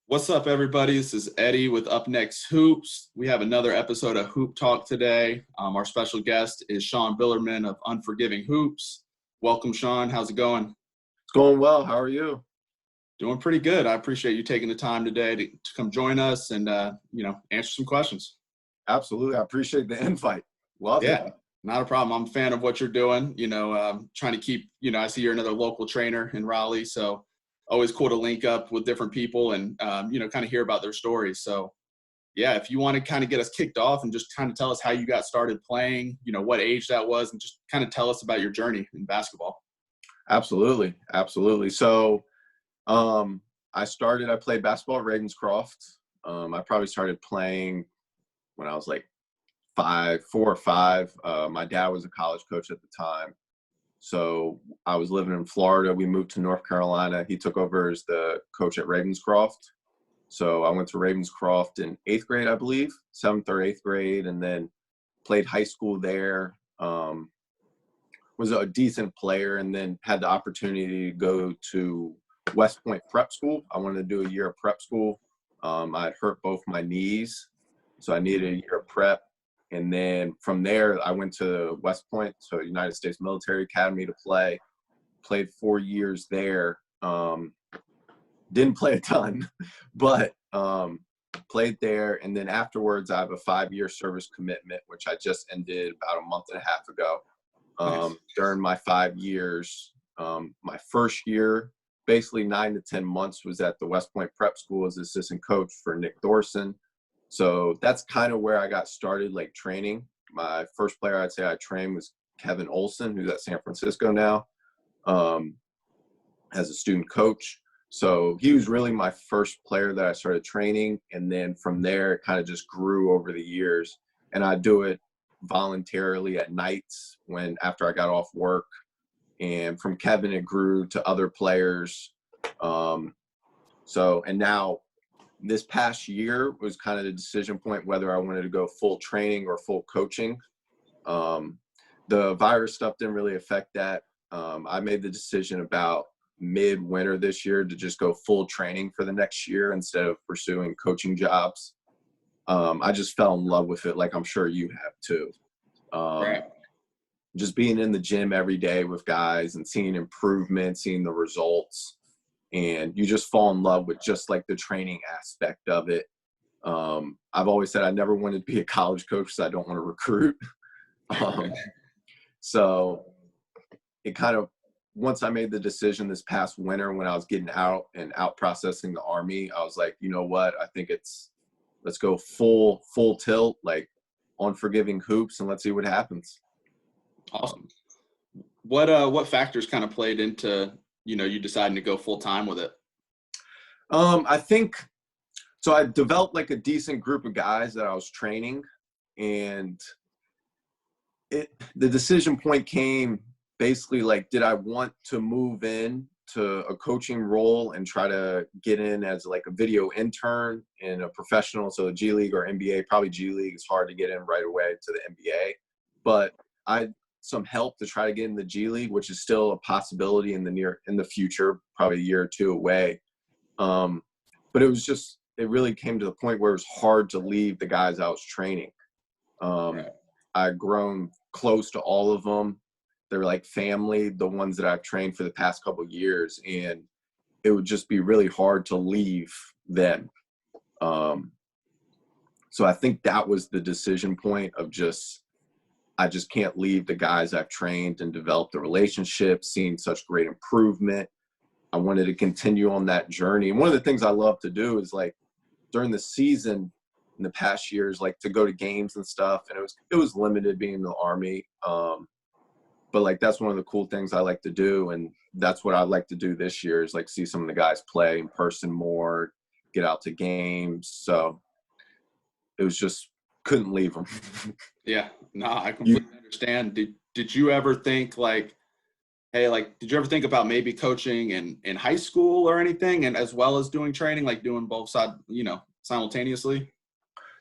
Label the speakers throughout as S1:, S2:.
S1: What's up, everybody? This is Eddie with Up Next Hoops. We have another episode of Hoop Talk today. Our special guest is Sean Billerman of Unforgiving Hoops. Welcome, Sean. How's it going?
S2: It's going well. How are you?
S1: Doing pretty good. I appreciate you taking the time today to come join us and, answer some questions.
S2: Absolutely. I appreciate the invite. Love it.
S1: Yeah, not a problem. I'm a fan of what you're doing. Trying to keep, I see you're another local trainer in Raleigh, so always cool to link up with different people and, kind of hear about their stories. So, yeah, if you want to kind of get us kicked off and just kind of tell us how you got started playing, what age that was, and just kind of tell us about your journey in basketball.
S2: Absolutely. So I played basketball at Ravenscroft. I probably started playing when I was like 4 or 5. My dad was a college coach at the time. So I was living in Florida. We moved to North Carolina. He took over as the coach at Ravenscroft. So I went to Ravenscroft in 8th grade, I believe, 7th or 8th grade, and then played high school there. Was a decent player, and then had the opportunity to go to West Point prep school. I wanted to do a year of prep school. I'd hurt both my knees, so I needed a year of prep. And then from there, I went to West Point, so United States Military Academy, to play. Played 4 years there. Didn't play a ton, but played there. And then afterwards, I have a 5-year service commitment, which I just ended about a month and a half ago.
S1: Nice.
S2: During my 5 years, my first year, basically 9 to 10 months, was at the West Point Prep School as assistant coach for Nick Dorson. So that's kind of where I got started, like training. My first player I'd say I trained was Kevin Olson, who's at San Francisco now, as a student coach. So he was really my first player that I started training. And then from there, it kind of just grew over the years. And I do it voluntarily at nights after I got off work. And from Kevin, it grew to other players. And now this past year was kind of the decision point whether I wanted to go full training or full coaching. The virus stuff didn't really affect that. I made the decision about mid-winter this year to just go full training for the next year instead of pursuing coaching jobs. I just fell in love with it, like I'm sure you have too.
S1: Right.
S2: Just being in the gym every day with guys and seeing improvement, seeing the results. And you just fall in love with just like the training aspect of it. I've always said I never wanted to be a college coach because I don't want to recruit. So it kind of, once I made the decision this past winter when I was getting out processing the Army, I was like, you know what? I think let's go full tilt, like Unforgiving Hoops, and let's see what happens.
S1: Awesome. What factors kind of played into you deciding to go full time with it?
S2: I think so. I developed like a decent group of guys that I was training, and the decision point came basically like, did I want to move in to a coaching role and try to get in as like a video intern in a professional, so G League or NBA, probably G League. It's hard to get in right away to the NBA, but some help to try to get in the G League, which is still a possibility in the future, probably a year or two away. But it really came to the point where it was hard to leave the guys I was training. I'd grown close to all of them. They were like family, the ones that I've trained for the past couple of years, and it would just be really hard to leave them. So I think that was the decision point of I just can't leave the guys I've trained and developed a relationship, seeing such great improvement. I wanted to continue on that journey. And one of the things I love to do is like during the season in the past years, like to go to games and stuff. And it was limited being in the Army. But like, that's one of the cool things I like to do. And that's what I'd like to do this year is like see some of the guys play in person more, get out to games. So it was just, couldn't leave them.
S1: Yeah, no, I completely understand. Did you ever think like, hey, like, did you ever think about maybe coaching in high school or anything, and as well as doing training, like doing both sides, simultaneously?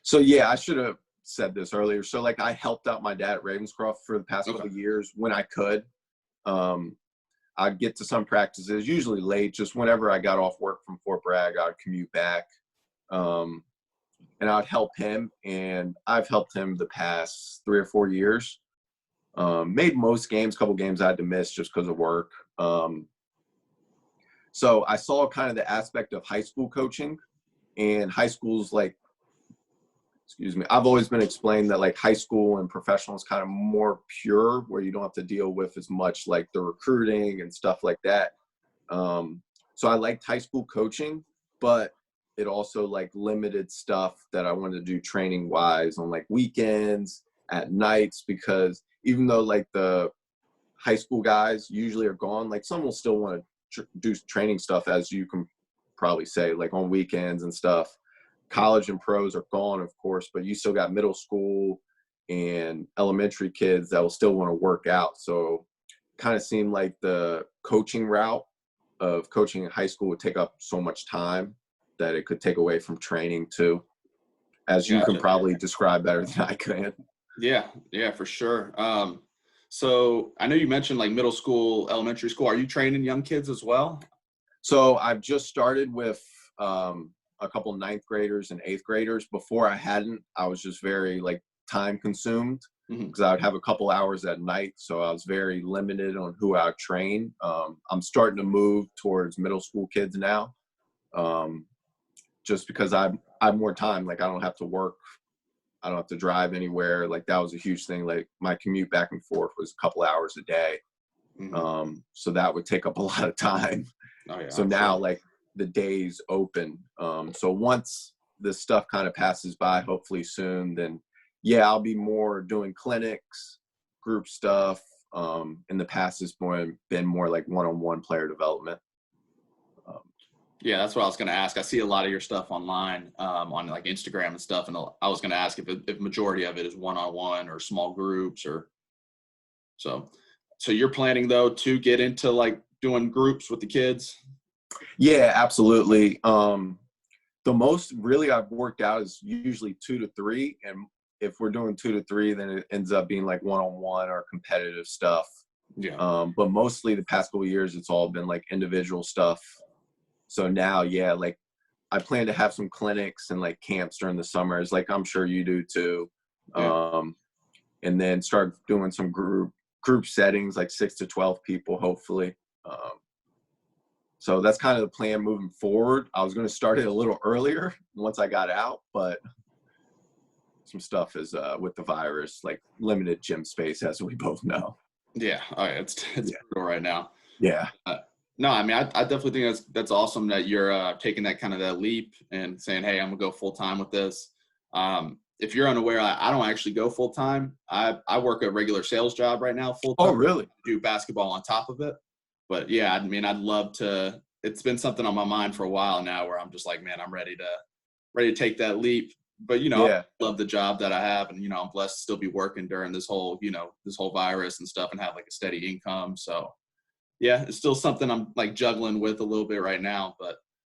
S2: So yeah, I should have said this earlier. So like I helped out my dad at Ravenscroft for the past couple of years when I could. I'd get to some practices, usually late, just whenever I got off work from Fort Bragg, I'd commute back. And I'd help him, and I've helped him the past 3 or 4 years. Made most games, couple games I had to miss just because of work. So I saw kind of the aspect of high school coaching, and high school's like, excuse me, I've always been explained that like high school and professional is kind of more pure, where you don't have to deal with as much like the recruiting and stuff like that. So I liked high school coaching, but it also like limited stuff that I wanted to do training wise on like weekends, at nights, because even though like the high school guys usually are gone, like some will still want to do training stuff, as you can probably say, like on weekends and stuff. College and pros are gone, of course, but you still got middle school and elementary kids that will still want to work out. So kind of seemed like the coaching route of coaching in high school would take up so much time that it could take away from training too, as you can
S1: Gotcha.
S2: probably describe better than I can.
S1: Yeah, for sure. So I know you mentioned like middle school, elementary school. Are you training young kids as well?
S2: So I've just started with a couple ninth graders and eighth graders. Before I hadn't, I was just very like time consumed, because I would have a couple hours at night. So I was very limited on who I would train. I'm starting to move towards middle school kids now, just because I have more time. Like I don't have to work. I don't have to drive anywhere. Like that was a huge thing. Like my commute back and forth was a couple hours a day. So that would take up a lot of time.
S1: Oh yeah.
S2: So now like the day's open. So once this stuff kind of passes by, hopefully soon, then yeah, I'll be more doing clinics, group stuff. In the past, it's been more like one-on-one player development.
S1: Yeah, that's what I was going to ask. I see a lot of your stuff online, on like Instagram and stuff, and I was going to ask if majority of it is one-on-one or small groups, or so. So you're planning though to get into like doing groups with the kids?
S2: Yeah, absolutely. The most really I've worked out is usually 2 to 3, and if we're doing 2 to 3, then it ends up being like one-on-one or competitive stuff.
S1: Yeah.
S2: But mostly the past couple of years, it's all been like individual stuff. So now, yeah, like I plan to have some clinics and like camps during the summers, like I'm sure you do too.
S1: Yeah.
S2: And then start doing some group settings, like 6 to 12 people, hopefully. So that's kind of the plan moving forward. I was going to start it a little earlier once I got out, but some stuff is with the virus, like limited gym space, as we both know.
S1: Yeah. Oh yeah. It's brutal right now.
S2: Yeah.
S1: No, I mean, I definitely think that's awesome that you're taking that kind of that leap and saying, "Hey, I'm gonna go full time with this." If you're unaware, I don't actually go full time. I work a regular sales job right now, full
S2: Oh,
S1: time.
S2: really?
S1: Do basketball on top of it, but yeah, I mean, I'd love to. It's been something on my mind for a while now, where I'm just like, man, I'm ready to take that leap. But
S2: Yeah.
S1: I love the job that I have, and I'm blessed to still be working during this whole this whole virus and stuff, and have like a steady income. So yeah, it's still something I'm like juggling with a little bit right now, but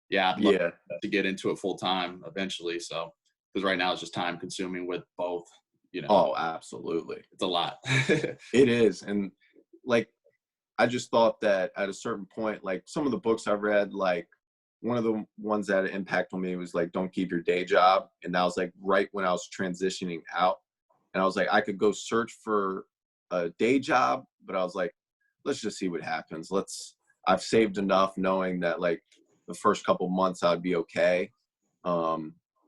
S1: yeah, I'd love
S2: Yeah.
S1: to get into it full time eventually. So, because right now it's just time consuming with both,
S2: Oh, absolutely.
S1: it's a lot.
S2: It is. And like, I just thought that at a certain point, like some of the books I've read, like one of the ones that had impact on me was like, don't keep your day job. And that was like right when I was transitioning out. And I was like, I could go search for a day job, but I was like, let's just see what happens. I've saved enough knowing that like the first couple months I'd be okay.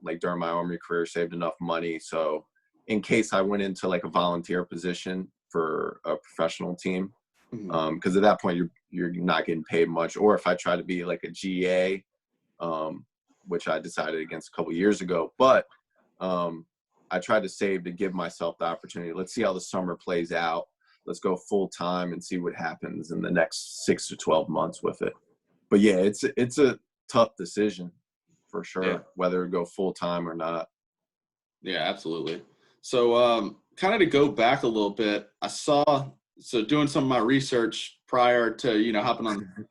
S2: Like during my Army career, saved enough money. So in case I went into like a volunteer position for a professional team,
S1: Mhm.
S2: because at that point you're not getting paid much. Or if I try to be like a GA, which I decided against a couple years ago, but I tried to save to give myself the opportunity. Let's see how the summer plays out. Let's go full time and see what happens in the next 6 to 12 months with it. But yeah, it's a tough decision for
S1: Yeah,
S2: sure, whether to go full time or not.
S1: yeah, absolutely. So, kind of to go back a little bit, so doing some of my research prior to hopping on.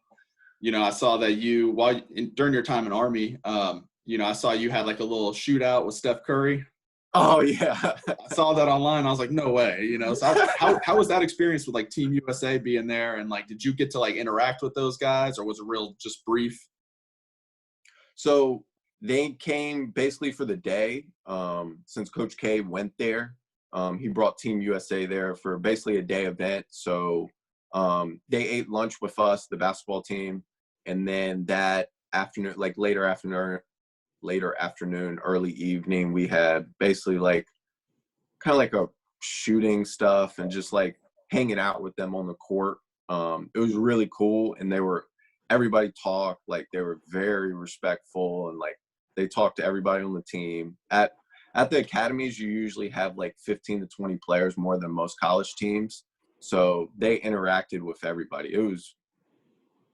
S1: I saw that during your time in Army, I saw you had like a little shootout with Steph Curry.
S2: Oh yeah.
S1: I saw that online. I was like, no way, you know. So how was that experience with like Team USA being there, and like, did you get to like interact with those guys, or was it real just brief?
S2: So they came basically for the day. Since Coach K went there, he brought Team USA there for basically a day event. So they ate lunch with us, the basketball team, and then that afternoon, like later afternoon, early evening, we had basically like kind of like a shooting stuff and just like hanging out with them on the court. It was really cool, and everybody talked, like they were very respectful, and like they talked to everybody on the team. At the academies, you usually have like 15 to 20 players more than most college teams, so they interacted with everybody. It was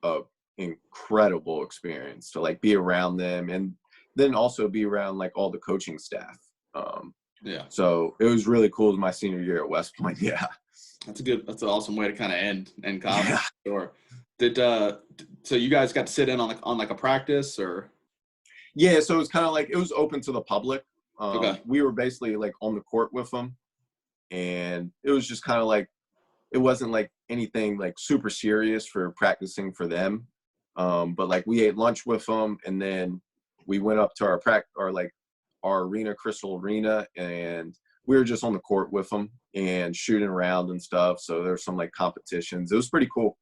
S2: a incredible experience to like be around them, and then also be around like all the coaching staff.
S1: Yeah,
S2: So it was really cool my senior year at West Point. Yeah.
S1: that's an awesome way to kind of end college.
S2: Yeah.
S1: Sure. Did so you guys got to sit in on like a practice or?
S2: Yeah. So it was kind of like, it was open to the public.
S1: Okay.
S2: We were basically like on the court with them, and it was just kind of like, it wasn't like anything like super serious for practicing for them. But like we ate lunch with them, and then we went up to our arena, Crystal Arena, and we were just on the court with them and shooting around and stuff. So there's some like competitions. It was pretty cool.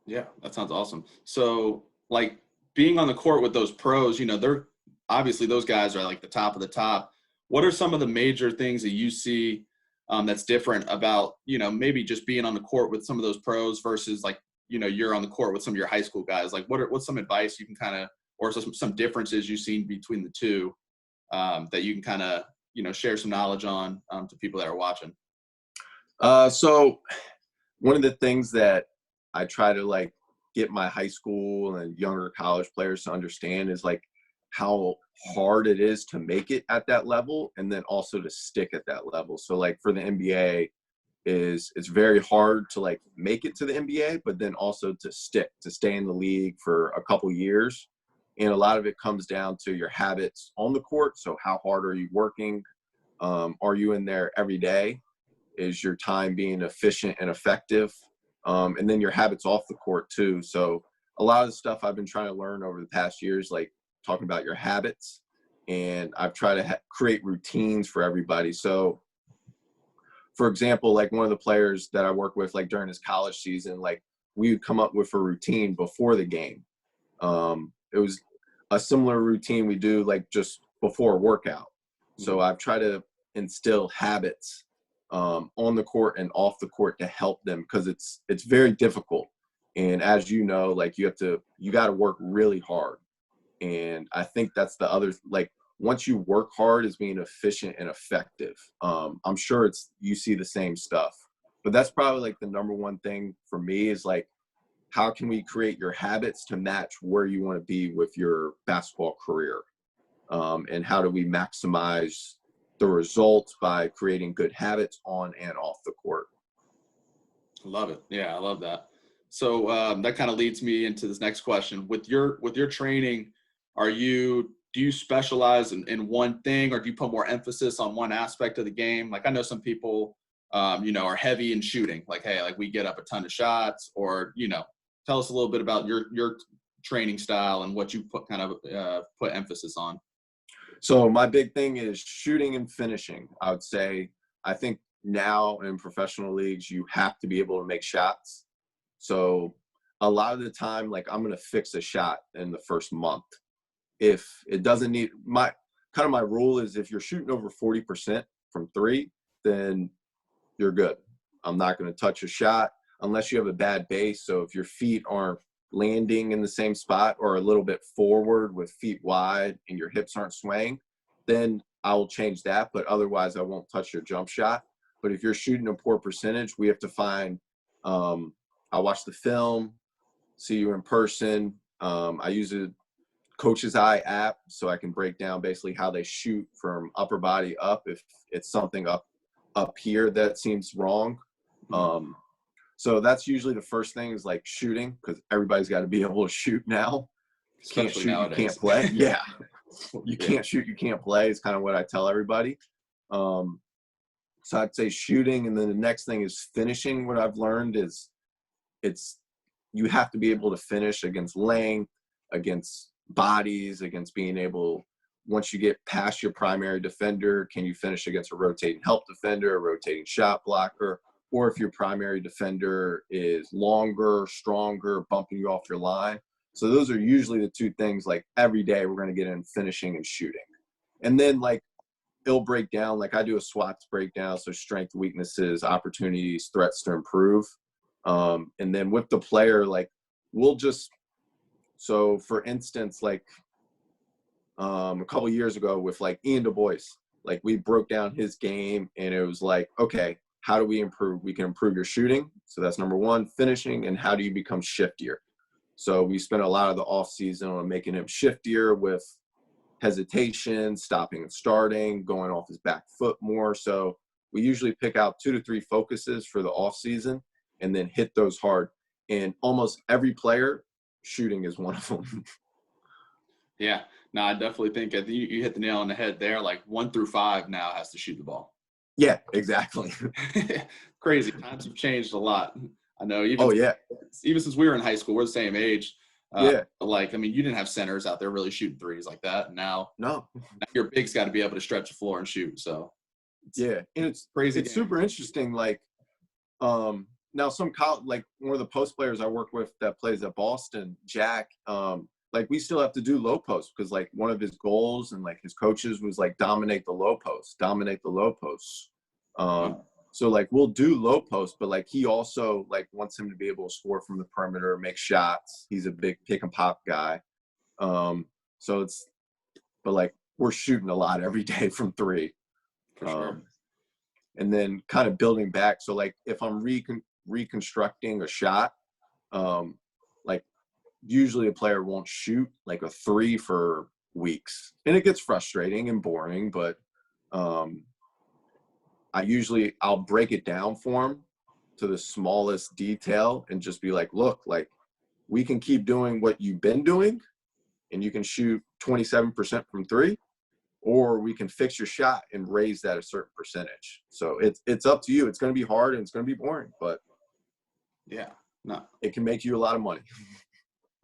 S1: Yeah, that sounds awesome. So, like being on the court with those pros, you know, they're obviously those guys are like the top of the top. What are some of the major things that you see that's different about, you know, maybe just being on the court with some of those pros versus like, you know, you're on the court with some of your high school guys? Like, what's some advice you can kind of, or some differences you've seen between the two that you can kind of, you know, share some knowledge on to people that are watching?
S2: So one of the things that I try to like get my high school and younger college players to understand is like how hard it is to make it at that level, and then also to stick at that level. So like for the NBA, it's very hard to like make it to the NBA, but then also to stay in the league for a couple years. And a lot of it comes down to your habits on the court. So how hard are you working? Are you in there every day? Is your time being efficient and effective? And then your habits off the court too. So a lot of the stuff I've been trying to learn over the past years, like talking about your habits, and I've tried to create routines for everybody. So for example, like one of the players that I work with, like during his college season, like we would come up with a routine before the game. It was a similar routine we do like just before a workout. So I've tried to instill habits on the court and off the court to help them, because it's very difficult. And as you know, like you got to work really hard. And I think that's the other, like once you work hard is being efficient and effective. I'm sure you see the same stuff, but that's probably like the number one thing for me is like, how can we create your habits to match where you want to be with your basketball career? And how do we maximize the results by creating good habits on and off the court?
S1: Love it. Yeah, I love that. So that kind of leads me into this next question. With your training, do you specialize in one thing, or do you put more emphasis on one aspect of the game? Like I know some people, you know, are heavy in shooting. Like, hey, like we get up a ton of shots, or you know, tell us a little bit about your training style and what you put emphasis on.
S2: So my big thing is shooting and finishing. I would say, I think now in professional leagues, you have to be able to make shots. So a lot of the time, like I'm going to fix a shot in the first month. If it doesn't need my rule is if you're shooting over 40% from three, then you're good. I'm not going to touch a shot unless you have a bad base. So if your feet aren't landing in the same spot or a little bit forward with feet wide and your hips aren't swaying, then I will change that. But otherwise, I won't touch your jump shot. But if you're shooting a poor percentage, we have to find, I watch the film, see you in person. I use a Coach's Eye app so I can break down basically how they shoot from upper body up if it's something up here that seems wrong. So that's usually the first thing is like shooting, because everybody's got to be able to shoot now. You can't
S1: Especially
S2: shoot,
S1: nowadays.
S2: you can't play. Yeah. You can't shoot, you can't play is kind of what I tell everybody. So I'd say shooting, and then the next thing is finishing. What I've learned is you have to be able to finish against length, against bodies, against being able, once you get past your primary defender, can you finish against a rotating help defender, a rotating shot blocker, or if your primary defender is longer, stronger, bumping you off your line. So those are usually the two things, like every day we're going to get in finishing and shooting. And then like it'll break down, like I do a SWOTs breakdown, so strength, weaknesses, opportunities, threats to improve. And then with the player, like we'll just, so for instance, like a couple years ago with like Ian Du Bois, like we broke down his game and it was like, okay, how do we improve? We can improve your shooting. So that's number one, finishing, and how do you become shiftier? So we spent a lot of the off season on making him shiftier with hesitation, stopping and starting, going off his back foot more. So we usually pick out 2 to 3 focuses for the off season and then hit those hard. And almost every player, shooting is one of them.
S1: Yeah, no, I definitely think you hit the nail on the head there. Like 1 through 5 now has to shoot the ball.
S2: Yeah, exactly.
S1: Crazy. Times have changed a lot. I know
S2: Oh yeah.
S1: Even since we were in high school, we're the same age.
S2: Yeah.
S1: Like, I mean, you didn't have centers out there really shooting threes like that. And now your big's got to be able to stretch the floor and shoot. So
S2: yeah, and it's
S1: crazy.
S2: It's super interesting. Like, now some like one of the post players I work with that plays at Boston, Jack, like we still have to do low post because like one of his goals and like his coaches was like dominate the low posts. So like we'll do low post, but like he also like wants him to be able to score from the perimeter, make shots. He's a big pick and pop guy. So but like we're shooting a lot every day from 3.
S1: For sure.
S2: And then kind of building back. So like if I'm reconstructing a shot, like usually a player won't shoot like a 3 for weeks, and it gets frustrating and boring, but I'll break it down for them to the smallest detail and just be like, look, like we can keep doing what you've been doing and you can shoot 27% from 3, or we can fix your shot and raise that a certain percentage. So it's up to you. It's going to be hard and it's going to be boring, but
S1: yeah, no,
S2: it can make you a lot of money.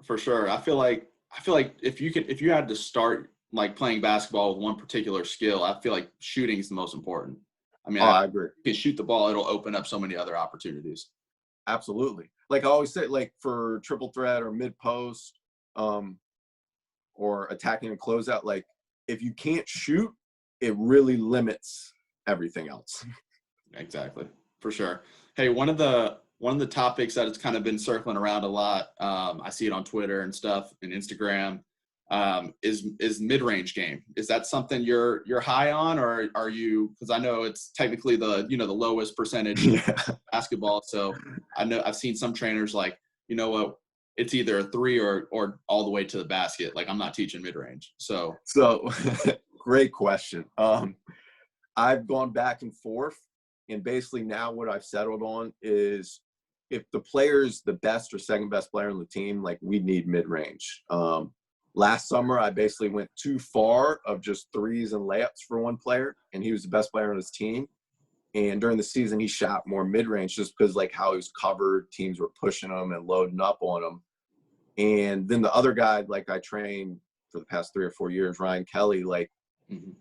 S1: For sure. I feel like if you had to start like playing basketball with one particular skill, I feel like shooting is the most important. I mean,
S2: I agree.
S1: If you can shoot the ball, it'll open up so many other opportunities.
S2: Absolutely. Like I always say, like for triple threat or mid post, or attacking a closeout, like if you can't shoot, it really limits everything else.
S1: Exactly. For sure. Hey, one of the topics that it's kind of been circling around a lot, I see it on Twitter and stuff and Instagram, is mid-range game. Is that something you're high on, or are you, because I know it's technically the lowest percentage basketball. So I know I've seen some trainers like, you know what, it's either a 3 or all the way to the basket. Like I'm not teaching mid-range. So
S2: great question. I've gone back and forth, and basically now what I've settled on is if the player's the best or second best player on the team, like we need mid-range. Last summer, I basically went too far of just 3s and layups for one player, and he was the best player on his team. And during the season, he shot more mid-range just because like how he was covered, teams were pushing him and loading up on him. And then the other guy, like I trained for the past 3 or 4 years, Ryan Kelly, like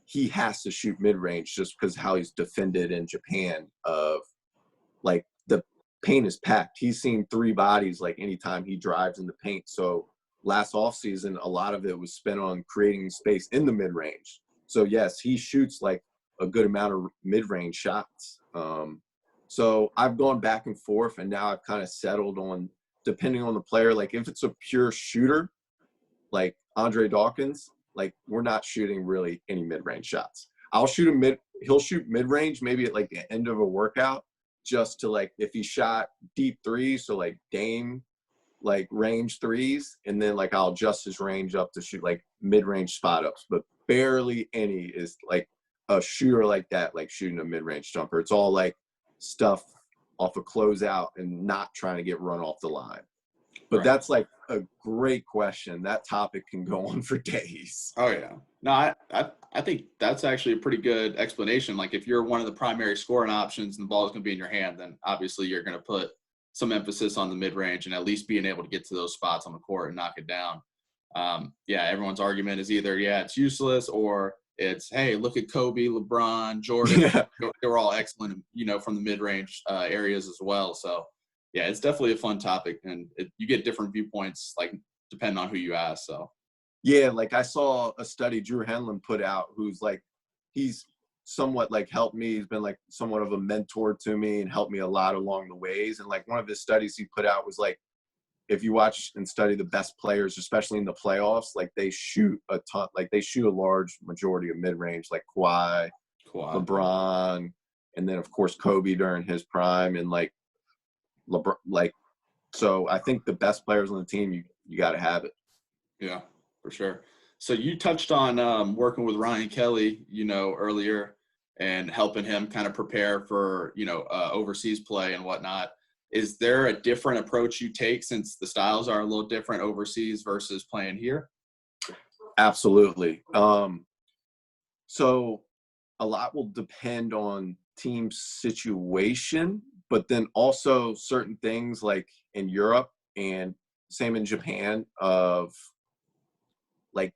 S2: he has to shoot mid-range just because how he's defended in Japan of like the paint is packed. He's seen 3 bodies like anytime he drives in the paint. So last offseason, a lot of it was spent on creating space in the mid-range. So yes, he shoots like a good amount of mid-range shots. So I've gone back and forth, and now I've kind of settled on, depending on the player, like if it's a pure shooter, like Andre Dawkins, like we're not shooting really any mid-range shots. He'll shoot mid-range maybe at like the end of a workout, just to like, if he shot deep 3s, so like Dame, like range 3s, and then like I'll adjust his range up to shoot like mid-range spot ups, but barely any is like a shooter like that, like shooting a mid-range jumper. It's all like stuff off a closeout and not trying to get run off the line. But That's like a great question. That topic can go on for days.
S1: Oh yeah. No, I think that's actually a pretty good explanation. Like if you're one of the primary scoring options and the ball is going to be in your hand, then obviously you're going to put some emphasis on the mid range and at least being able to get to those spots on the court and knock it down. Yeah, everyone's argument is either it's useless or it's hey, look at Kobe, LeBron, Jordan.
S2: Yeah.
S1: They were all excellent, from the mid range areas as well. So yeah, it's definitely a fun topic, and you get different viewpoints like depending on who you ask. So.
S2: Yeah, like I saw a study Drew Henlon put out, who's like, he's somewhat like helped me. He's been like somewhat of a mentor to me and helped me a lot along the ways. And like one of his studies he put out was like, if you watch and study the best players, especially in the playoffs, like they shoot a ton, like they shoot a large majority of mid-range, like Kawhi, LeBron, and then of course Kobe during his prime, and like LeBron, like, so I think the best players on the team, you got to have it.
S1: Yeah, for sure. So you touched on working with Ryan Kelly, earlier, and helping him kind of prepare for, overseas play and whatnot. Is there a different approach you take since the styles are a little different overseas versus playing here?
S2: Absolutely. So a lot will depend on team situation, but then also certain things like in Europe and same in Japan of like,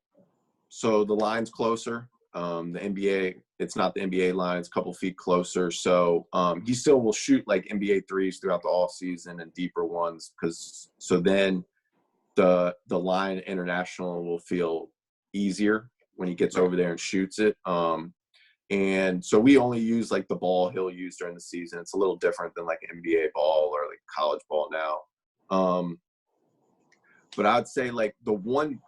S2: so the line's closer. The NBA, it's not the NBA line, it's a couple feet closer. So he still will shoot like NBA threes throughout the off season and deeper ones, because so then the line international will feel easier when he gets over there and shoots it. And so we only use like the ball he'll use during the season. It's a little different than like NBA ball or like college ball now. But I'd say like the one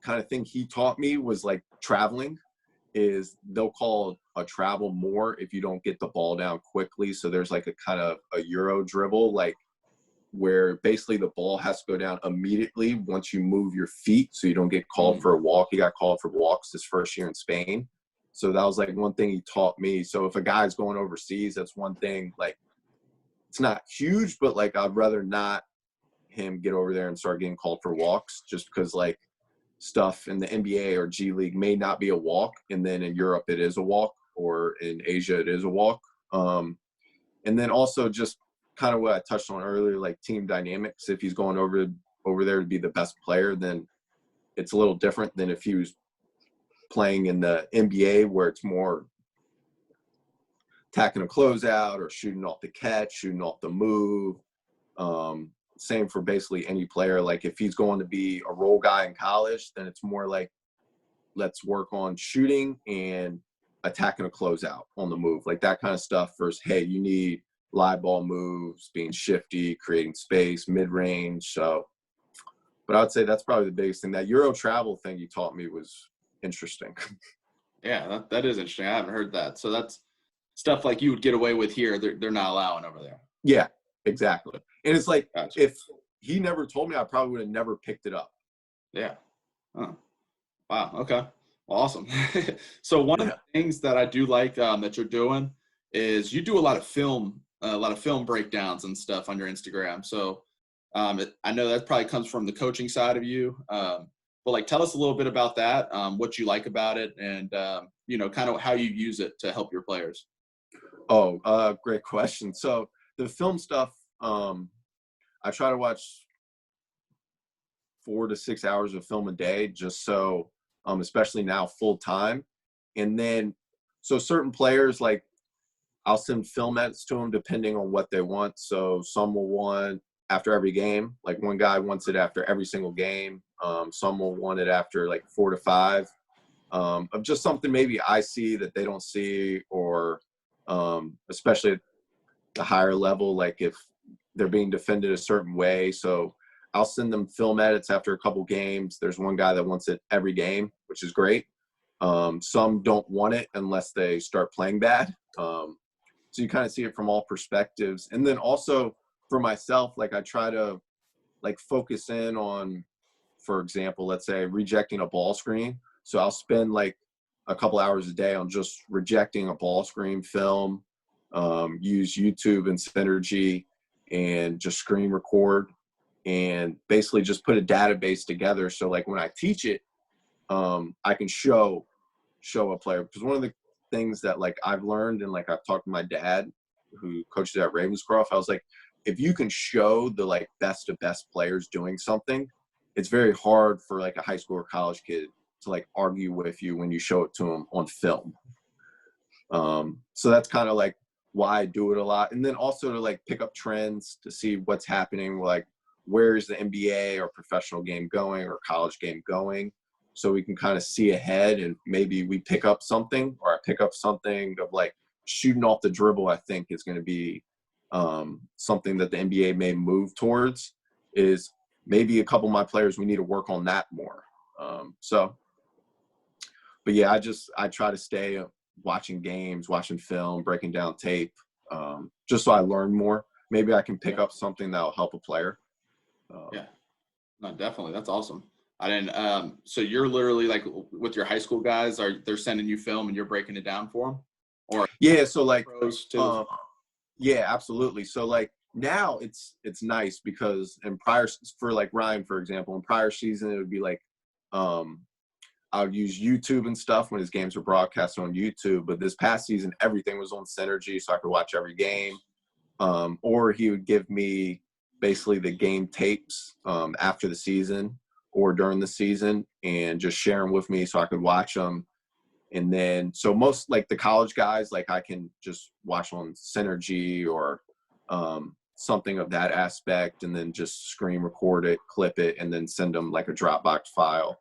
S2: kind of thing he taught me was like traveling. Is they'll call a travel more if you don't get the ball down quickly. So there's like a kind of a Euro dribble, like where basically the ball has to go down immediately once you move your feet, so you don't get called for a walk. He got called for walks his first year in Spain. So that was like one thing he taught me. So if a guy's going overseas, that's one thing, like it's not huge, but like I'd rather not him get over there and start getting called for walks, just because like stuff in the NBA or G League may not be a walk, and then in Europe it is a walk, or in Asia it is a walk. And then also just kind of what I touched on earlier, like team dynamics. If he's going over there to be the best player, then it's a little different than if he was playing in the NBA, where it's more attacking a closeout or shooting off the catch, shooting off the move. Same for basically any player. Like if he's going to be a role guy in college, then it's more like, let's work on shooting and attacking a closeout on the move, like that kind of stuff versus, hey, you need live ball moves, being shifty, creating space, mid-range. So, but I'd say that's probably the biggest thing. That Euro travel thing you taught me was interesting.
S1: Yeah, that is interesting. I haven't heard that. So that's stuff like you would get away with here. They're not allowing over there.
S2: Yeah, exactly. And it's like,
S1: Gotcha.
S2: if he never told me, I probably would have never picked it up.
S1: Yeah. Oh, wow. Okay. Awesome. So one of the things that I do like that you're doing is you do a lot of film breakdowns and stuff on your Instagram. So I know that probably comes from the coaching side of you. But like, tell us a little bit about that, what you like about it, and kind of how you use it to help your players.
S2: Oh, great question. So the film stuff, I try to watch 4 to 6 hours of film a day, just so, especially now full time. And then, so certain players, like I'll send film edits to them depending on what they want. So some will want after every game. Like one guy wants it after every single game. Some will want it after like 4 to 5, of just something maybe I see that they don't see, or especially at the higher level, like if they're being defended a certain way. So I'll send them film edits after a couple games. There's one guy that wants it every game, which is great. Some don't want it unless they start playing bad. So you kind of see it from all perspectives. And then also for myself, like I try to like focus in on, for example, let's say rejecting a ball screen. So I'll spend like a couple hours a day on just rejecting a ball screen film, use YouTube and Synergy and just screen record. and basically just put a database together. So like when I teach it, I can show a player, because one of the things that like I've learned, and like I've talked to my dad who coaches at Ravenscroft, I was like, if you can show the like best of best players doing something, it's very hard for like a high school or college kid to like argue with you when you show it to them on film. So that's kind of like why I do it a lot. And then also to like pick up trends to see what's happening, like where's the NBA or professional game going or college game going, so we can kind of see ahead, and maybe we pick up something, or I pick up something of like shooting off the dribble. I think is going to be something that the NBA may move towards, is maybe a couple of my players, we need to work on that more. But yeah, I try to stay watching games, watching film, breaking down tape, just so I learn more. Maybe I can pick up something that'll help a player.
S1: Yeah, no, definitely. That's awesome. I didn't. So you're literally like with your high school guys, they're sending you film and you're breaking it down for them, or
S2: yeah. So like,
S1: pros too?
S2: yeah, absolutely. So like now it's nice because in prior, for like Ryan, for example, in prior season, it would be like, I would use YouTube and stuff when his games were broadcast on YouTube. But this past season, everything was on Synergy, so I could watch every game. Or he would give me basically the game tapes after the season or during the season, and just share them with me so I could watch them. And then, so most like the college guys, like I can just watch on Synergy or something of that aspect, and then just screen record it, clip it, and then send them like a Dropbox file.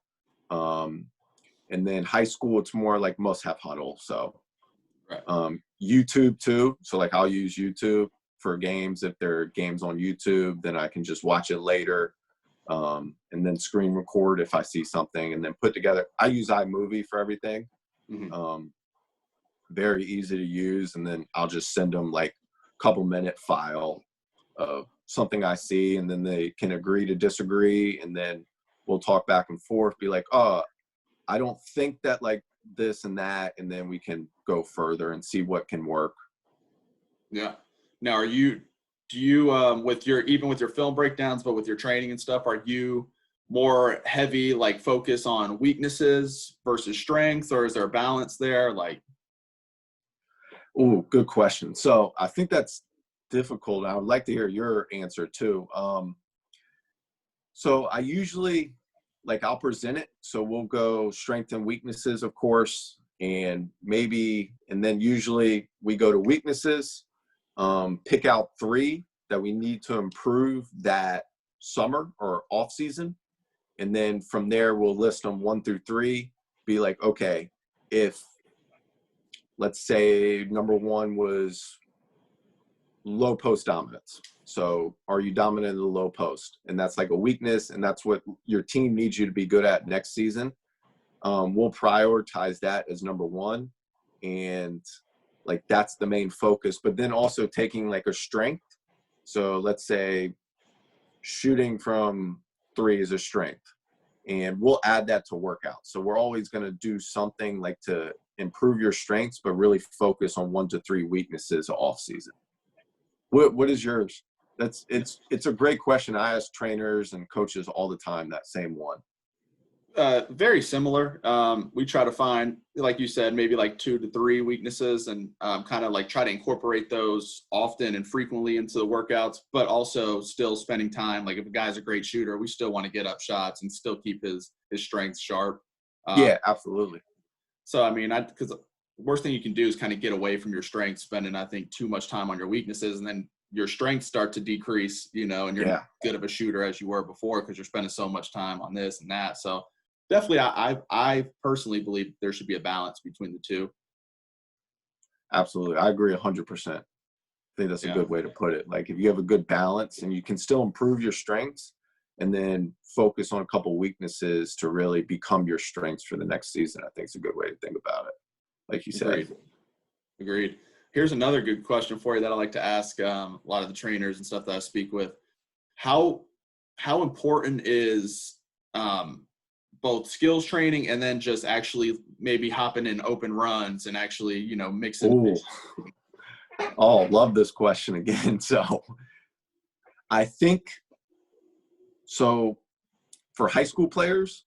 S2: And then high school, it's more like must have huddle. So YouTube too. So like I'll use YouTube for games. If there are games on YouTube, then I can just watch it later. And then screen record if I see something, and then put together. I use iMovie for everything. Mm-hmm. Very easy to use. And then I'll just send them like a couple minute file of something I see, and then they can agree to disagree. And then we'll talk back and forth, be like, oh, I don't think that like this and that. And then we can go further and see what can work.
S1: Yeah. Now, do you, with even with your film breakdowns, but with your training and stuff, are you more heavy, like focus on weaknesses versus strengths, or is there a balance there? Like,
S2: oh, good question. So I think that's difficult. I would like to hear your answer too. So I usually, like, I'll present it. So we'll go strength and weaknesses, of course, and then usually we go to weaknesses, pick out 3 that we need to improve that summer or off season. And then from there, we'll list them 1 through 3, be like, okay, if let's say number 1 was low post dominance. So are you dominant in the low post? And that's like a weakness, and that's what your team needs you to be good at next season. We'll prioritize that as number 1. And like, that's the main focus. But then also taking like a strength. So let's say shooting from 3 is a strength, and we'll add that to workout. So we're always going to do something like to improve your strengths, but really focus on 1 to 3 weaknesses off season. What is yours? It's a great question. I ask trainers and coaches all the time that same one.
S1: Very similar. We try to find, like you said, maybe like 2 to 3 weaknesses, and kind of like try to incorporate those often and frequently into the workouts, but also still spending time. Like if a guy's a great shooter, we still want to get up shots and still keep his strengths sharp.
S2: Yeah, absolutely.
S1: So, I mean, because the worst thing you can do is kind of get away from your strengths, spending, I think, too much time on your weaknesses, and then your strengths start to decrease, and you're not good of a shooter as you were before because you're spending so much time on this and that. So definitely, I personally believe there should be a balance between the 2.
S2: Absolutely. I agree 100%. I think that's a good way to put it. Like if you have a good balance and you can still improve your strengths and then focus on a couple weaknesses to really become your strengths for the next season, I think it's a good way to think about it. Like you said.
S1: Agreed. Here's another good question for you that I like to ask a lot of the trainers and stuff that I speak with. How important is both skills training and then just actually maybe hopping in open runs and actually, mixing?
S2: Oh, love this question again. So I think So for high school players,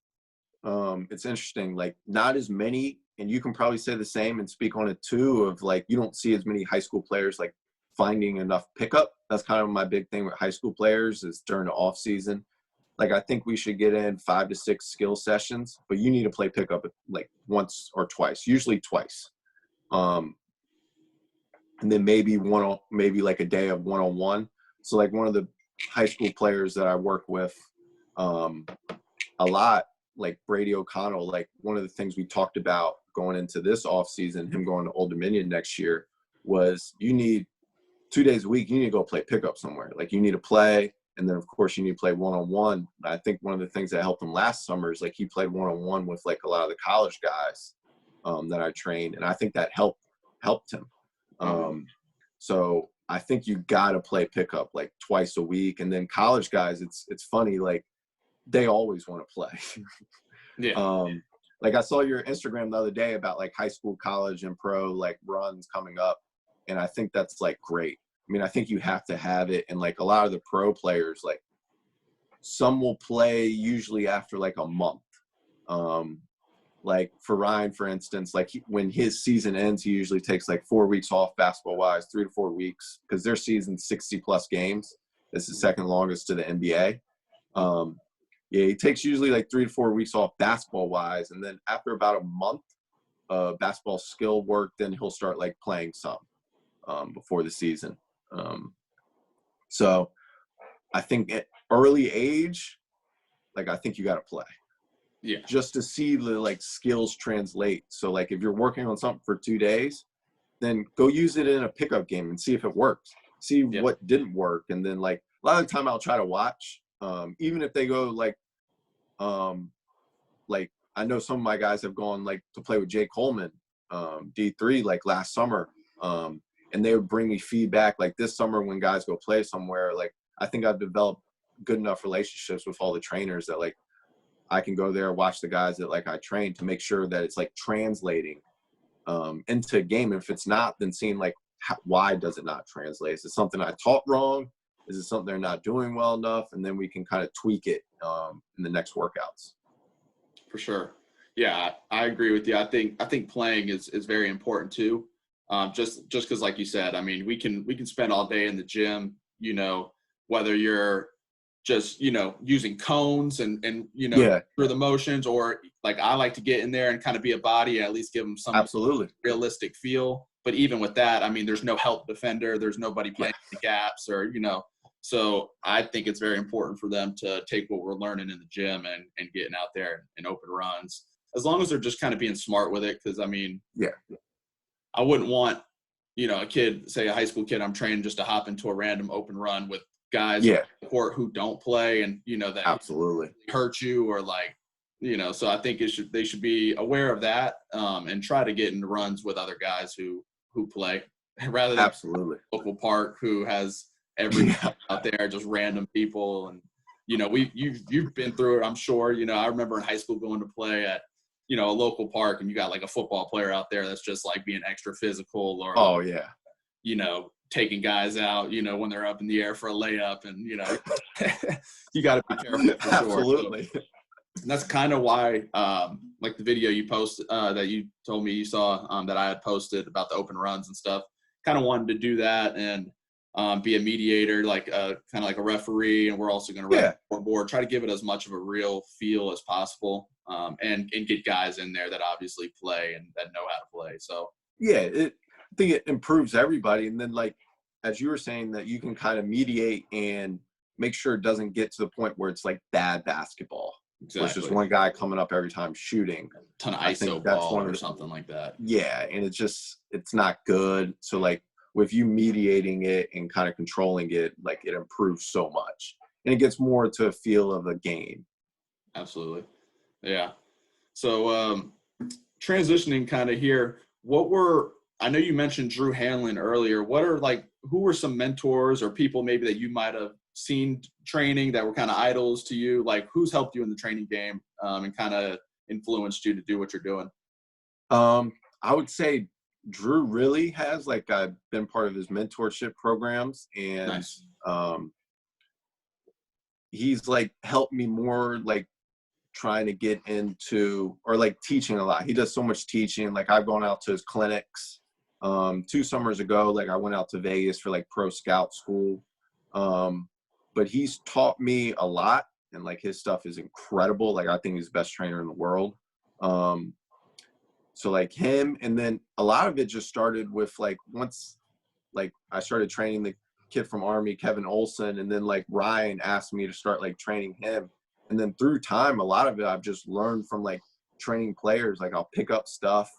S2: it's interesting, like not as many, and you can probably say the same and speak on it too, of like, you don't see as many high school players like finding enough pickup. That's kind of my big thing with high school players is during the off season. Like, I think we should get in 5 to 6 skill sessions, but you need to play pickup like once or twice, usually twice. And then maybe maybe like a day of one-on-one. So like one of the high school players that I work with a lot, like Brady O'Connell, like one of the things we talked about going into this off season, him going to Old Dominion next year, was you need 2 days a week, you need to go play pickup somewhere. Like you need to play. And then of course you need to play one-on-one. I think one of the things that helped him last summer is like he played one-on-one with like a lot of the college guys that I trained. And I think that helped him. So I think you got to play pickup like twice a week. And then college guys, it's funny, like they always want to play.
S1: Yeah.
S2: Like I saw your Instagram the other day about like high school, college, and pro like runs coming up. And I think that's like great. I mean, I think you have to have it. And like a lot of the pro players, like some will play usually after like a month. Like for Ryan, for instance, like when his season ends, he usually takes like 4 weeks off basketball wise, 3 to 4 weeks, because their season's 60 plus games. It's the second longest to the NBA. Yeah, he takes usually like 3 to 4 weeks off basketball wise. And then after about a month of basketball skill work, then he'll start like playing some before the season. So I think at early age, like I think you got to play.
S1: Yeah.
S2: Just to see the like skills translate. So like if you're working on something for 2 days, then go use it in a pickup game and see if it works. See what didn't work. And then like a lot of the time I'll try to watch, even if they go like I know some of my guys have gone like to play with Jay Coleman, D3, like last summer. And they would bring me feedback like this summer when guys go play somewhere. Like I think I've developed good enough relationships with all the trainers that like I can go there, watch the guys that like I train to make sure that it's like translating into a game. If it's not, then seeing like why does it not translate? Is it something I taught wrong? Is it something they're not doing well enough? And then we can kind of tweak it in the next workouts.
S1: For sure. Yeah, I agree with you. I think playing is very important too. Just because, like you said, I mean, we can spend all day in the gym, you know, whether you're just, you know, using cones and you know, through the motions, or like I like to get in there and kind of be a body and at least give them some
S2: absolutely
S1: realistic feel. But even with that, I mean, there's no help defender, there's nobody playing the gaps, or you know. So I think it's very important for them to take what we're learning in the gym and getting out there and open runs, as long as they're just kind of being smart with it. Because I mean, I wouldn't want, you know, a kid, say a high school kid, I'm training just to hop into a random open run with guys on the court who don't play, and you know that
S2: absolutely
S1: hurt you, or like, you know. So I think they should be aware of that and try to get into runs with other guys who play, rather than
S2: absolutely
S1: local park who has everything out there, just random people. And you know, you've been through it, I'm sure. You know, I remember in high school going to play at, you know, a local park, and you got like a football player out there that's just like being extra physical, or you know, taking guys out, you know, when they're up in the air for a layup, and you know, you got to be careful for
S2: absolutely.
S1: Sure. So, and that's kind of why, like the video you posted that you told me you saw that I had posted about the open runs and stuff, kind of wanted to do that and be a mediator, like kind of like a referee, and we're also going to run board, try to give it as much of a real feel as possible, and get guys in there that obviously play and that know how to play. So
S2: I think it improves everybody. And then like as you were saying, that you can kind of mediate and make sure it doesn't get to the point where it's like bad basketball. Exactly. Where it's just one guy coming up every time shooting.
S1: A ton of ISO ball or something like that.
S2: Yeah, and it's not good. So like with you mediating it and kind of controlling it, like it improves so much. And it gets more to a feel of a game.
S1: Absolutely. Yeah. So transitioning kind of here, I know you mentioned Drew Hanlon earlier. Who were some mentors or people maybe that you might have seen training that were kind of idols to you? Like who's helped you in the training game and kind of influenced you to do what you're doing?
S2: I would say Drew really has. Like I've been part of his mentorship programs, and he's like helped me more, like trying to get into, or like teaching a lot. He does so much teaching. Like I've gone out to his clinics. 2 summers ago, like I went out to Vegas for like pro scout school. But he's taught me a lot, and like his stuff is incredible. Like I think he's the best trainer in the world. So like him, and then a lot of it just started with like once like I started training the kid from Army, Kevin Olson, and then like Ryan asked me to start like training him. And then through time, a lot of it I've just learned from like training players. Like I'll pick up stuff.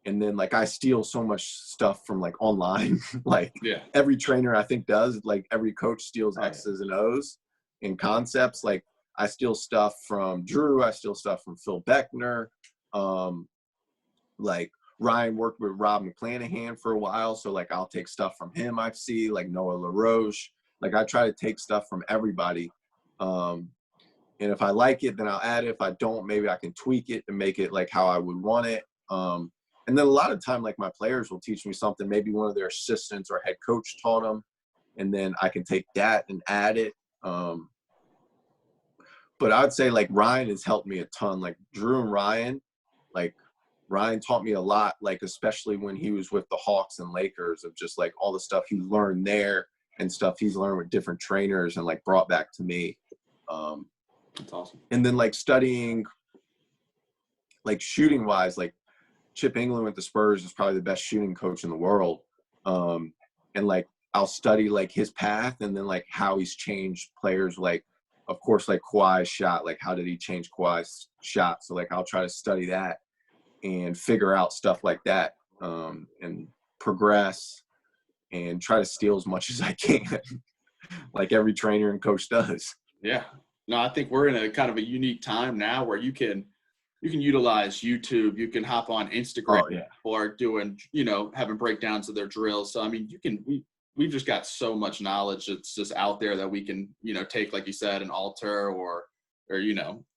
S2: And then like I steal so much stuff from like online. Like every trainer I think does, like every coach steals X's and O's and concepts. Like I steal stuff from Drew. I steal stuff from Phil Beckner. Like Ryan worked with Rob McClanahan for a while. So like I'll take stuff from him. I see like Noah LaRoche. Like I try to take stuff from everybody. And if I like it, then I'll add it. If I don't, maybe I can tweak it to make it like how I would want it. And then a lot of time, like my players will teach me something, maybe one of their assistants or head coach taught them, and then I can take that and add it. But I'd say like Ryan has helped me a ton. Like Drew and Ryan, like Ryan taught me a lot, like especially when he was with the Hawks and Lakers, of just like all the stuff he learned there and stuff he's learned with different trainers and like brought back to me.
S1: That's awesome.
S2: And then like studying, like shooting wise, like Chip England with the Spurs is probably the best shooting coach in the world. And like I'll study like his path, and then like how he's changed players. Like of course like Kawhi's shot, like how did he change Kawhi's shot? So like I'll try to study that and figure out stuff like that, and progress and try to steal as much as I can. Like every trainer and coach does.
S1: Yeah. No, I think we're in a kind of a unique time now where you can utilize YouTube, you can hop on Instagram, or doing, having breakdowns of their drills. So, I mean, we've just got so much knowledge that's just out there that we can, take, like you said, an alter or,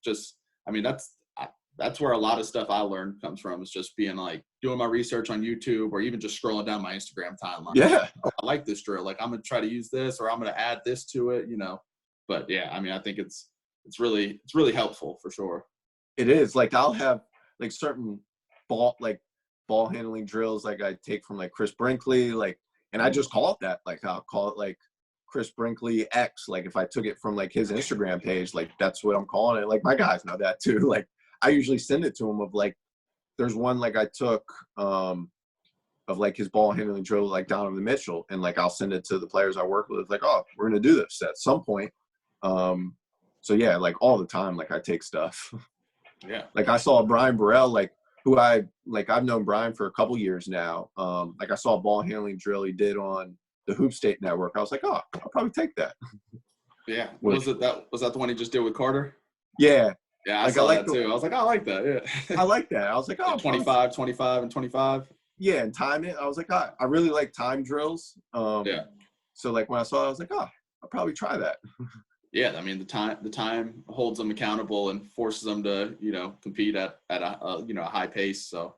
S1: just, I mean, that's where a lot of stuff I learned comes from, is just being like doing my research on YouTube, or even just scrolling down my Instagram timeline.
S2: Yeah.
S1: Oh, I like this drill. Like I'm going to try to use this, or I'm going to add this to it, but yeah, I mean, I think it's really helpful for sure.
S2: It is. Like I'll have like certain ball handling drills like I take from like Chris Brinkley, like, and I just call it that. Like I'll call it like Chris Brinkley X. Like if I took it from like his Instagram page, like that's what I'm calling it. Like my guys know that too. Like I usually send it to him of like, there's one like I took of like his ball handling drill, like Donovan Mitchell, and like I'll send it to the players I work with. Like, oh, we're gonna do this at some point. So yeah, like all the time, like I take stuff.
S1: Yeah.
S2: Like I saw Brian Burrell, like who I've known Brian for a couple years now. Like I saw a ball handling drill he did on the Hoop State Network. I was like, oh, I'll probably take that.
S1: Yeah. Was that the one he just did with Carter?
S2: Yeah.
S1: Yeah, I saw that too. I was like, oh, I like that. Yeah.
S2: I like that. I was like, oh,
S1: like 25, 25, and 25.
S2: Yeah, and time it. I was like, oh, I really like time drills.
S1: Yeah.
S2: So like when I saw it, I was like, oh, I'll probably try that.
S1: Yeah, I mean the time holds them accountable and forces them to compete at a high pace. So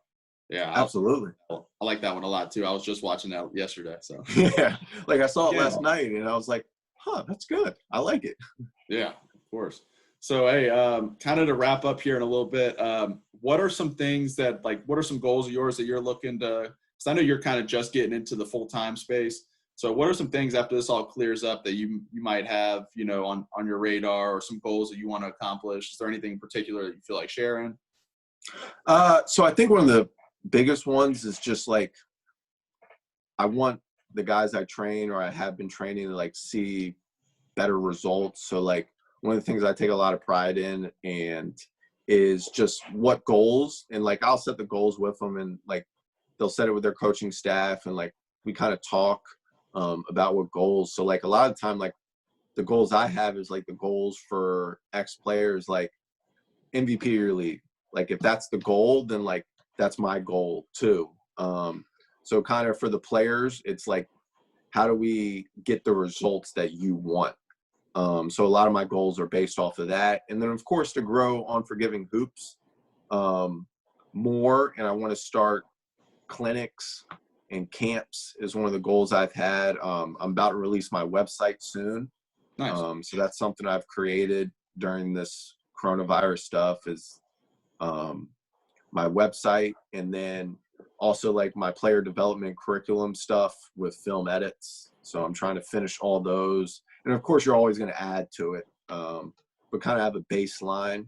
S1: yeah,
S2: absolutely.
S1: I like that one a lot too. I was just watching that yesterday. So
S2: yeah, like I saw it last night, and I was like, huh, that's good. I like it.
S1: Yeah, of course. So hey, kind of to wrap up here in a little bit, what are some things that what are some goals of yours that you're looking to? Because I know you're kind of just getting into the full-time space. So what are some things after this all clears up that you might have, on your radar, or some goals that you want to accomplish? Is there anything in particular that you feel like sharing?
S2: So I think one of the biggest ones is just like, I want the guys I train or I have been training to like see better results. So like one of the things I take a lot of pride in and is just what goals, and like I'll set the goals with them, and like they'll set it with their coaching staff, and like we kind of talk about what goals. So like a lot of time, like the goals I have is like the goals for X players, like MVP of your league. Like if that's the goal, then like that's my goal too. So kind of for the players, it's like, how do we get the results that you want? So a lot of my goals are based off of that. And then of course to grow Unforgiving Hoops more. And I want to start clinics and camps is one of the goals I've had. I'm about to release my website soon.
S1: Nice.
S2: So that's something I've created during this coronavirus stuff is my website, and then also like my player development curriculum stuff with film edits. So I'm trying to finish all those. And of course, you're always going to add to it, but kind of have a baseline.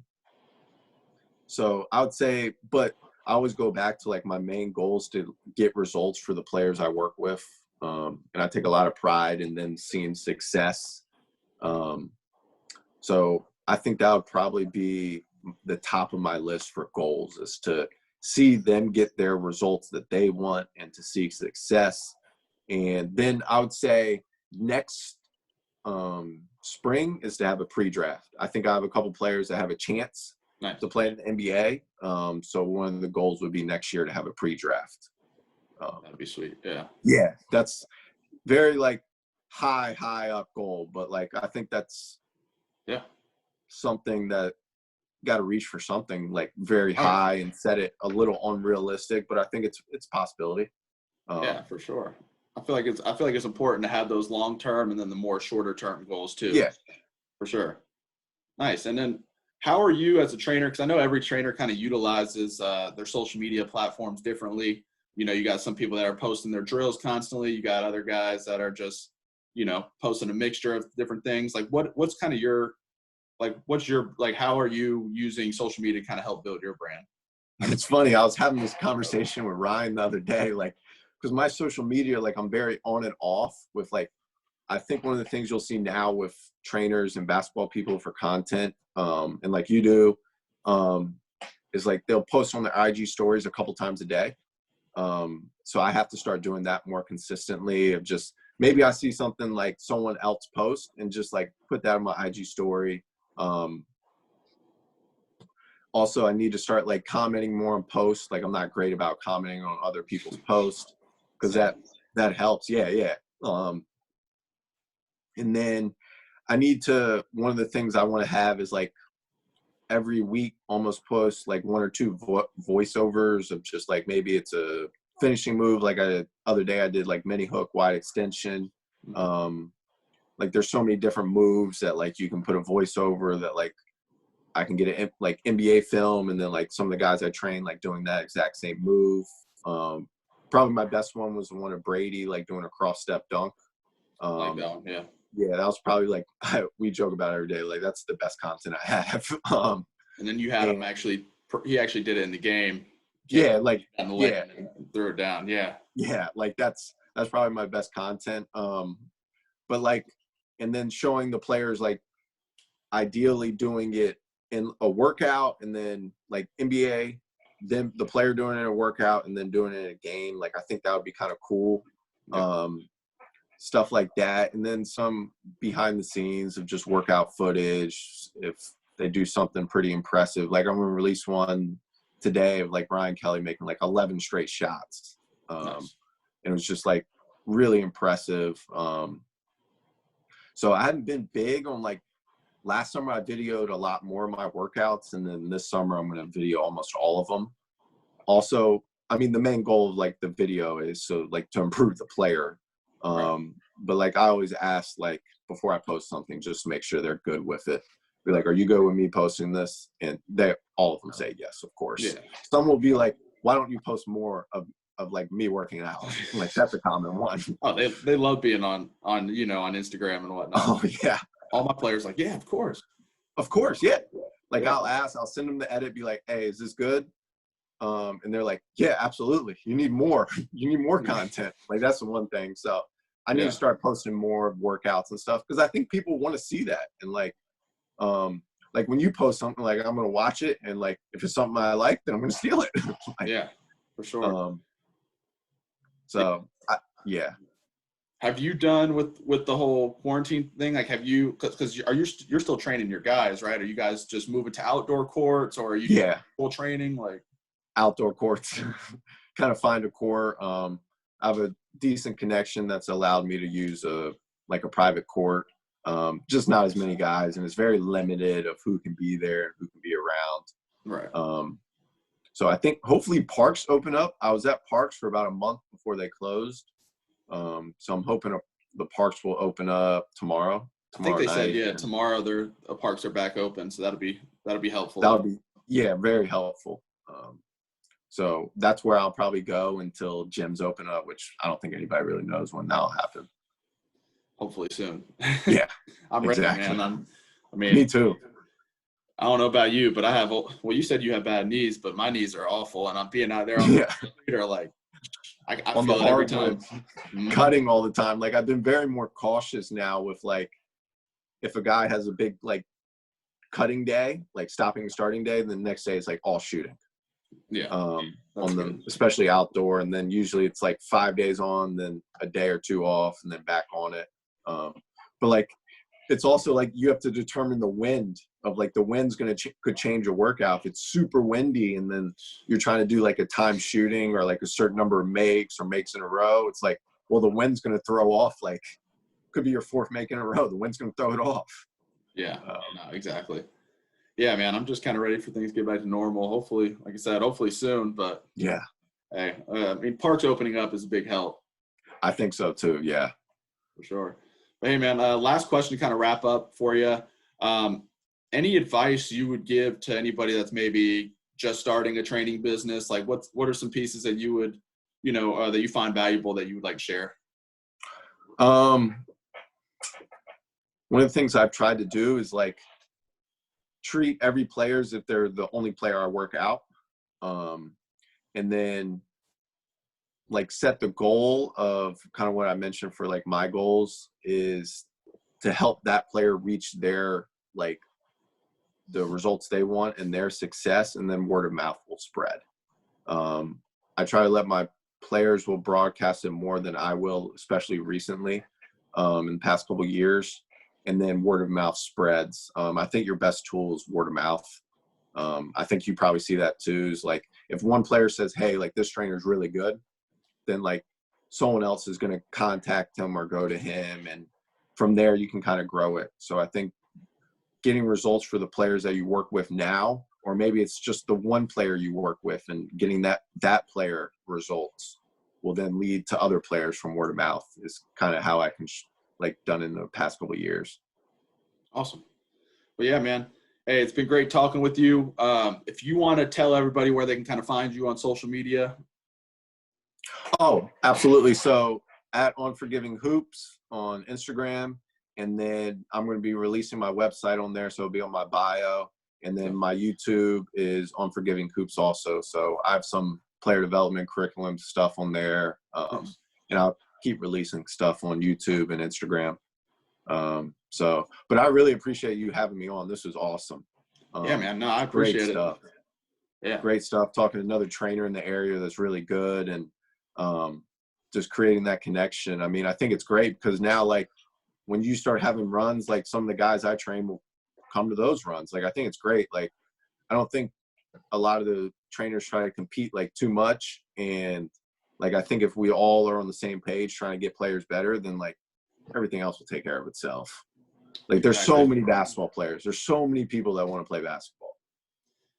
S2: So I would say, but I always go back to like my main goals to get results for the players I work with. And I take a lot of pride in them seeing success. So I think that would probably be the top of my list for goals, is to see them get their results that they want and to see success. And then I would say next spring is to have a pre-draft. I think I have a couple players that have a chance to play in the NBA. So one of the goals would be next year to have a pre-draft.
S1: That'd be sweet. Yeah.
S2: Yeah, that's very like high up goal, but like I think that's something that got to reach for something like very high and set it a little unrealistic, but I think it's a possibility.
S1: Yeah, for sure. I feel like it's important to have those long term and then the more shorter term goals too.
S2: Yeah,
S1: for sure. Nice. And then how are you as a trainer? Because I know every trainer kind of utilizes their social media platforms differently. You know, you got some people that are posting their drills constantly. You got other guys that are just, you know, posting a mixture of different things. Like what's kind of your, like, how are you using social media to kind of help build your brand?
S2: it's funny. I was having this conversation with Ryan the other day, like, because my social media, like I'm very on and off with like, I think one of the things you'll see now with trainers and basketball people for content, and like you do, is like they'll post on their IG stories a couple times a day. So I have to start doing that more consistently, of just maybe I see something like someone else post and just like put that on my IG story. Also, I need to start like commenting more on posts. Like I'm not great about commenting on other people's posts because that helps. Yeah. And then I need to, one of the things I want to have is like every week almost post like one or two voiceovers of just like, maybe it's a finishing move. Like other day I did like mini hook wide extension. Like there's so many different moves that like you can put a voiceover that like I can get it like NBA film, and then like some of the guys I train like doing that exact same move. Probably my best one was the one of Brady like doing a cross step dunk.
S1: Like that one, yeah.
S2: Yeah, that was probably like we joke about it every day. Like that's the best content I have.
S1: And then you had him he actually did it in the game.
S2: Yeah, like
S1: on the lane and threw it down. Yeah.
S2: Yeah, like that's probably my best content. But like, and then showing the players like ideally doing it in a workout, and then like NBA, then the player doing it in a workout and then doing it in a game. Like I think that would be kind of cool. Yeah. Stuff like that. And then some behind the scenes of just workout footage. If they do something pretty impressive, like I'm going to release one today of like Ryan Kelly making like 11 straight shots.
S1: Nice.
S2: And it was just like really impressive. So I hadn't been big on like, last summer I videoed a lot more of my workouts. And then this summer I'm going to video almost all of them. Also, I mean, the main goal of like the video is so like to improve the player. But like I always ask like before I post something, just to make sure they're good with it. Be like, are you good with me posting this? And all of them say yes, of course. Yeah. Some will be like, why don't you post more of like me working out? Like that's a common one.
S1: Oh, they love being on you know, on Instagram and whatnot.
S2: Oh yeah.
S1: All my players like, yeah, of course.
S2: Of course, yeah. Like I'll send them the edit, be like, hey, is this good? And they're like, yeah, absolutely. You need more. You need more content. Like that's the one thing. So I need to start posting more workouts and stuff, because I think people want to see that. And like when you post something, like I'm gonna watch it, and like if it's something I like, then I'm gonna steal it. Like,
S1: yeah, for sure.
S2: Yeah.
S1: Have you done with the whole quarantine thing? Like, have you, because you're still training your guys, right? Are you guys just moving to outdoor courts, or are you doing full training? Like
S2: outdoor courts, kind of find a court. I have a decent connection that's allowed me to use a private court. Just not as many guys, and it's very limited of who can be there and who can be around.
S1: Right.
S2: So I think hopefully parks open up. I was at parks for about a month before they closed. So I'm hoping the parks will open up tomorrow.
S1: I think
S2: tomorrow
S1: they said,
S2: night.
S1: yeah,
S2: And
S1: tomorrow their parks are back open. So that'll be
S2: that
S1: helpful.
S2: would be, yeah, very helpful. So that's where I'll probably go until gyms open up, which I don't think anybody really knows when that'll happen.
S1: Hopefully soon.
S2: Yeah,
S1: I'm ready,
S2: exactly.
S1: man.
S2: Me too.
S1: I don't know about you, but well, you said you have bad knees, but my knees are awful. And I'm being out there on
S2: Yeah.
S1: the computer, like, I
S2: On the
S1: feel it every time.
S2: hardwoods, cutting all the time. Like I've been very more cautious now with like, if a guy has a big like cutting day, like stopping and starting day, then the next day is like all shooting.
S1: Yeah.
S2: On them,
S1: good.
S2: especially outdoor. And then usually it's like 5 days on, then a day or two off, and then back on it. But like, it's also like you have to determine the wind of like the wind's going to could change a workout. If it's super windy and then you're trying to do like a time shooting or like a certain number of makes in a row, it's like, well, the wind's going to throw off, like could be your fourth make in a row. The wind's going to throw it off.
S1: Yeah, no, exactly. Yeah, man, I'm just kind of ready for things to get back to normal. Hopefully, like I said, hopefully soon. But
S2: yeah,
S1: hey, I mean, parks opening up is a big help.
S2: I think so too. Yeah,
S1: for sure. But hey, man, last question to kind of wrap up for you. Any advice you would give to anybody that's maybe just starting a training business? Like, what are some pieces that you would, that you find valuable that you would like to share?
S2: One of the things I've tried to do is like treat every player as if they're the only player I work out. And then like set the goal of kind of what I mentioned for like my goals is to help that player reach their, like the results they want and their success, and then word of mouth will spread. I try to let my players will broadcast it more than I will, especially recently, in the past couple of years. And then word of mouth spreads. I think your best tool is word of mouth. I think you probably see that too, is like if one player says, hey, like this trainer is really good, then like someone else is going to contact him or go to him. And from there you can kind of grow it. So I think getting results for the players that you work with now, or maybe it's just the one player you work with, and getting that player results will then lead to other players from word of mouth is kind of how I can like done in the past couple of years.
S1: Awesome. Well, yeah, man. Hey, it's been great talking with you. If you want to tell everybody where they can kind of find you on social media.
S2: Oh, absolutely. So at Unforgiving Hoops on Instagram, and then I'm going to be releasing my website on there, so it'll be on my bio. And then my YouTube is Unforgiving Hoops also. So I have some player development curriculum stuff on there, and I'll keep releasing stuff on YouTube and Instagram. But I really appreciate you having me on. This was awesome.
S1: Yeah, man. No, I appreciate it.
S2: Stuff.
S1: Yeah.
S2: Great stuff. Talking to another trainer in the area that's really good, and just creating that connection. I mean, I think it's great because now, like, when you start having runs, like some of the guys I train will come to those runs. Like, I think it's great. Like, I don't think a lot of the trainers try to compete like too much. And like, I think if we all are on the same page trying to get players better, then like everything else will take care of itself. Like there's so many basketball players. There's so many people that want to play basketball.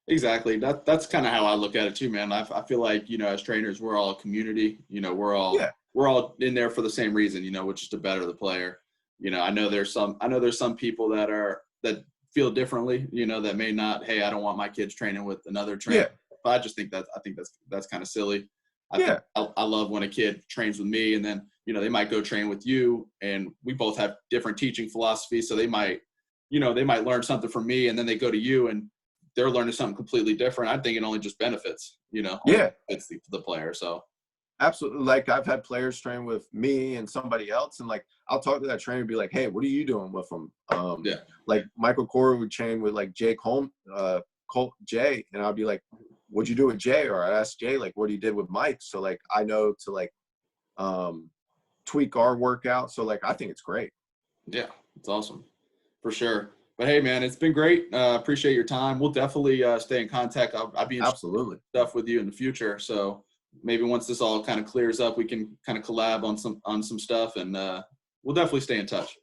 S1: Exactly. That's kind of how I look at it too, man. I feel like, as trainers, we're all a community, we're all in there for the same reason, which is to better the player. I know there's some people that feel differently, that may not, hey, I don't want my kids training with another trainer. Yeah. But I just think that's kind of silly. I love when a kid trains with me, and then, they might go train with you, and we both have different teaching philosophies. So they might learn something from me, and then they go to you and they're learning something completely different. I think it only just benefits, it's the player. So.
S2: Absolutely. Like I've had players train with me and somebody else, and like I'll talk to that trainer and be like, hey, what are you doing with them? Like Michael Corey would train with like Jay, and I'll be like, what'd you do with Jay? Or I ask Jay like what he did with Mike. So like I know to like tweak our workout. So like I think it's great.
S1: Yeah, it's awesome. For sure. But hey, man, it's been great. Appreciate your time. We'll definitely stay in contact. I'll be interested in stuff with you in the future. So maybe once this all kind of clears up, we can kind of collab on some stuff, and we'll definitely stay in touch.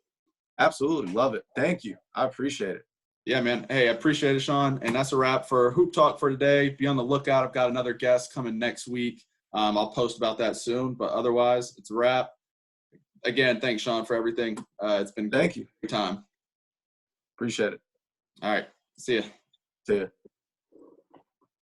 S2: Absolutely. Love it. Thank you. I appreciate it.
S1: Yeah, man. Hey, I appreciate it, Sean. And that's a wrap for Hoop Talk for today. Be on the lookout. I've got another guest coming next week. I'll post about that soon, but otherwise it's a wrap. again, thanks, Sean, for everything. It's been
S2: Thank you.
S1: a good time.
S2: Appreciate it.
S1: All right. See ya.
S2: See ya.